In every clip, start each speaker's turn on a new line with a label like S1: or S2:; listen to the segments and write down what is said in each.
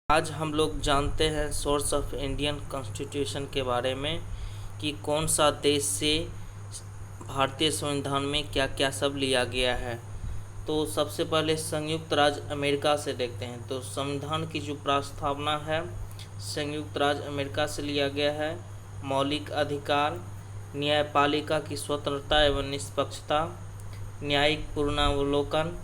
S1: आज हम लोग जानते हैं सोर्स ऑफ इंडियन कॉन्स्टिट्यूशन के बारे में कि कौन सा देश से भारतीय संविधान में क्या क्या सब लिया गया है। तो सबसे पहले संयुक्त राज्य अमेरिका से देखते हैं। तो संविधान की जो प्रस्तावना है संयुक्त राज्य अमेरिका से लिया गया है। मौलिक अधिकार, न्यायपालिका की स्वतंत्रता एवं निष्पक्षता, न्यायिक पुनरावलोकन,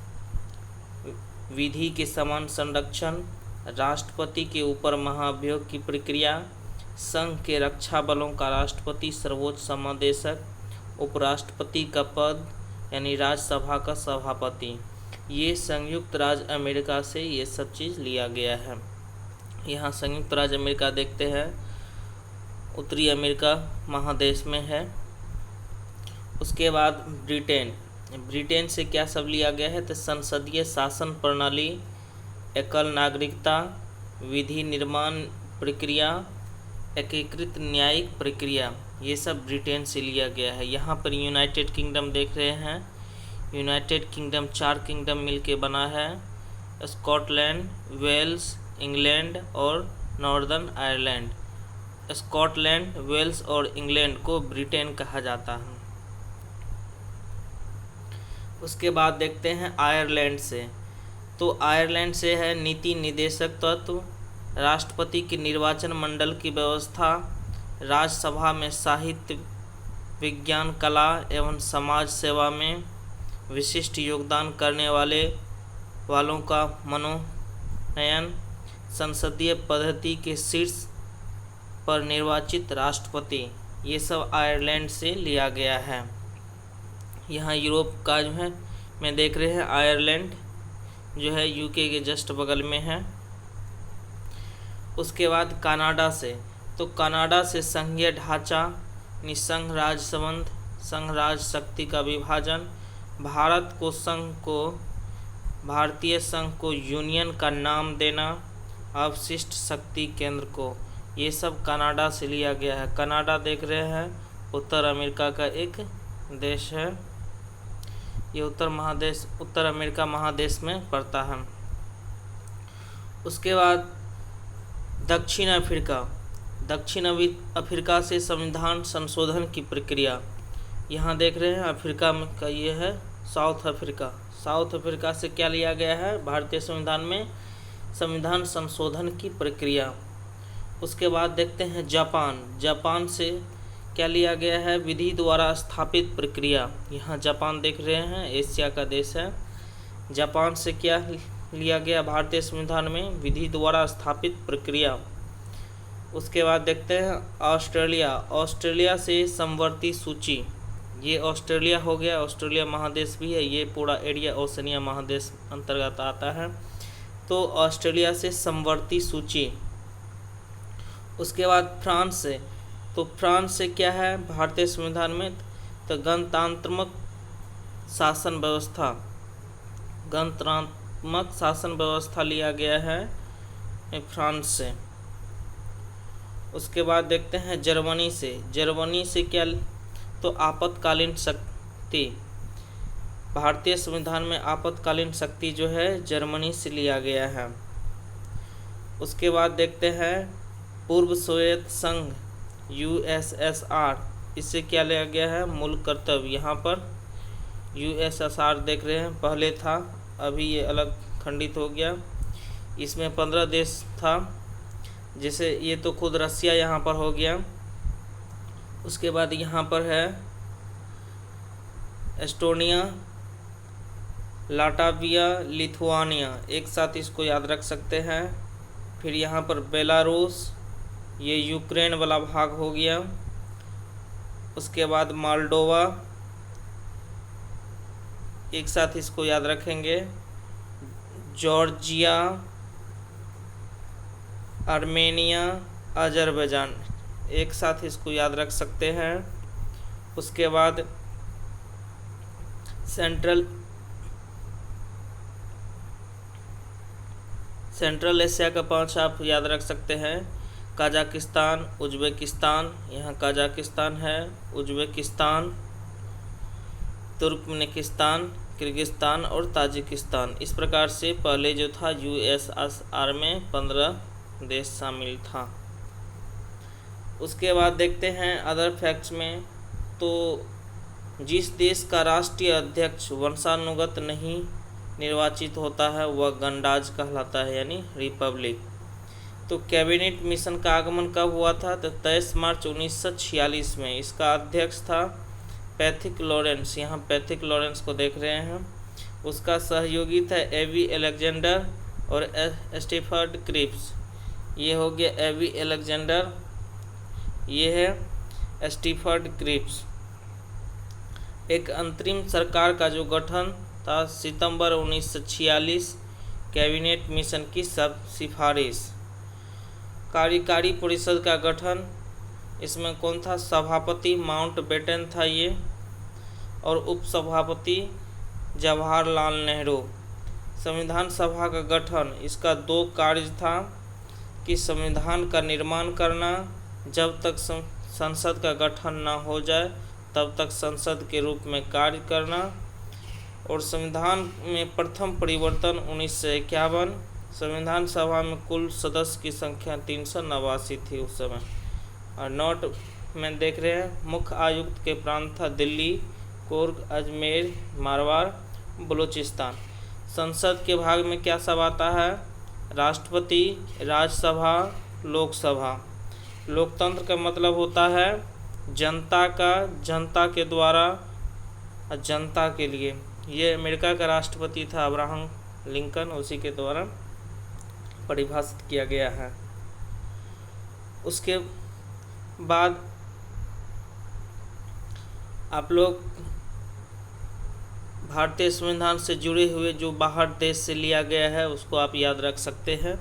S1: विधि के समान संरक्षण, राष्ट्रपति के ऊपर महाभियोग की प्रक्रिया, संघ के रक्षा बलों का राष्ट्रपति सर्वोच्च समादेशक, उपराष्ट्रपति का पद यानी राज्यसभा का सभापति, ये संयुक्त राज्य अमेरिका से ये सब चीज़ लिया गया है। यहाँ संयुक्त राज्य अमेरिका देखते हैं उत्तरी अमेरिका महादेश में है। उसके बाद ब्रिटेन से क्या सब लिया गया है तो संसदीय शासन प्रणाली, एकल नागरिकता, विधि निर्माण प्रक्रिया, एकीकृत न्यायिक प्रक्रिया, ये सब ब्रिटेन से लिया गया है। यहाँ पर यूनाइटेड किंगडम देख रहे हैं। यूनाइटेड किंगडम 4 किंगडम मिलके बना है, स्कॉटलैंड, वेल्स, इंग्लैंड और नॉर्दर्न आयरलैंड। स्कॉटलैंड, वेल्स और इंग्लैंड को ब्रिटेन कहा जाता है। उसके बाद देखते हैं आयरलैंड से। तो आयरलैंड से है नीति निर्देशक तत्व, राष्ट्रपति के निर्वाचन मंडल की व्यवस्था, राज्यसभा में साहित्य, विज्ञान, कला एवं समाज सेवा में विशिष्ट योगदान करने वालों का मनोनयन, संसदीय पद्धति के शीर्ष पर निर्वाचित राष्ट्रपति, ये सब आयरलैंड से लिया गया है। यहाँ यूरोप का जो है मैं देख रहे हैं आयरलैंड जो है यूके के जस्ट बगल में है। उसके बाद कनाडा से। तो कनाडा से संघीय ढांचा, निसंघ राज्य संबंध, संघ राज्य शक्ति का विभाजन, भारतीय संघ को यूनियन का नाम देना, अवशिष्ट शक्ति केंद्र को, ये सब कनाडा से लिया गया है। कनाडा देख रहे हैं उत्तर अमेरिका का एक देश है। ये उत्तर अमेरिका महादेश में पड़ता है। उसके बाद दक्षिण अफ्रीका से संविधान संशोधन की प्रक्रिया। यहाँ देख रहे हैं अफ्रीका में का ये है साउथ अफ्रीका से क्या लिया गया है भारतीय संविधान में संविधान संशोधन की प्रक्रिया। उसके बाद देखते हैं जापान से क्या लिया गया है विधि द्वारा स्थापित प्रक्रिया। यहाँ जापान देख रहे हैं एशिया का देश है। जापान से क्या लिया गया भारतीय संविधान में विधि द्वारा स्थापित प्रक्रिया। उसके बाद देखते हैं ऑस्ट्रेलिया से समवर्ती सूची। ये ऑस्ट्रेलिया हो गया, ऑस्ट्रेलिया महादेश भी है, ये पूरा एरिया ओशनिया महादेश अंतर्गत आता है। तो ऑस्ट्रेलिया से समवर्ती सूची। उसके बाद फ्रांस से। तो फ्रांस से क्या है भारतीय संविधान में तो गणतांत्रिक शासन व्यवस्था लिया गया है फ्रांस से। उसके बाद देखते हैं जर्मनी से क्या तो आपातकालीन शक्ति। भारतीय संविधान में आपातकालीन शक्ति जो है जर्मनी से लिया गया है। उसके बाद देखते हैं पूर्व सोवियत संघ USSR, इससे क्या लिया गया है मूल कर्तव्य। यहाँ पर USSR देख रहे हैं पहले था, अभी ये अलग खंडित हो गया। इसमें 15 देश था, जैसे ये तो खुद रसिया यहाँ पर हो गया। उसके बाद यहाँ पर है एस्टोनिया, लाटविया, लिथुआनिया, एक साथ इसको याद रख सकते हैं। फिर यहाँ पर बेलारूस, ये यूक्रेन वाला भाग हो गया। उसके बाद मोल्डोवा, एक साथ इसको याद रखेंगे। जॉर्जिया, आर्मेनिया, अजरबैजान, एक साथ इसको याद रख सकते हैं। उसके बाद सेंट्रल एशिया का 5 आप याद रख सकते हैं। कजाकिस्तान, उज्बेकिस्तान, यहाँ कजाकिस्तान है, उज्बेकिस्तान, तुर्कमेनिस्तान, किर्गिस्तान और ताजिकिस्तान। इस प्रकार से पहले जो था USSR में 15 देश शामिल था। उसके बाद देखते हैं अदर फैक्ट्स में। तो जिस देश का राष्ट्रीय अध्यक्ष वंशानुगत नहीं निर्वाचित होता है वह गणराज्य कहलाता है, यानी रिपब्लिक। तो कैबिनेट मिशन का आगमन कब हुआ था? तो 23 मार्च 1946 में। इसका अध्यक्ष था पैथिक लॉरेंस। यहाँ पैथिक लॉरेंस को देख रहे हैं। उसका सहयोगी था एवी अलेक्जेंडर और स्टीफर्ड क्रिप्स। ये हो गया एवी अलेक्जेंडर, ये है स्टीफर्ड क्रिप्स। एक अंतरिम सरकार का जो गठन था सितंबर 1946, कैबिनेट मिशन की सब सिफारिश। कार्यकारी परिषद का गठन, इसमें कौन था? सभापति माउंटबेटन था ये, और उपसभापति जवाहरलाल नेहरू। संविधान सभा का गठन, इसका 2 कार्य था कि संविधान का निर्माण करना, जब तक संसद का गठन न हो जाए तब तक संसद के रूप में कार्य करना, और संविधान में प्रथम परिवर्तन 1951। संविधान सभा में कुल सदस्य की संख्या 389 थी उस समय। और नोट में देख रहे हैं, मुख्य आयुक्त के प्रांत था दिल्ली, कुर्ग, अजमेर, मारवाड़, बलूचिस्तान। संसद के भाग में क्या सब आता है? राष्ट्रपति, राज्यसभा, लोकसभा। लोकतंत्र का मतलब होता है जनता का, जनता के द्वारा, जनता के लिए। ये अमेरिका का राष्ट्रपति था अब्राहम लिंकन, उसी के द्वारा परिभाषित किया गया है। उसके बाद आप लोग भारतीय संविधान से जुड़े हुए जो बाहर देश से लिया गया है उसको आप याद रख सकते हैं।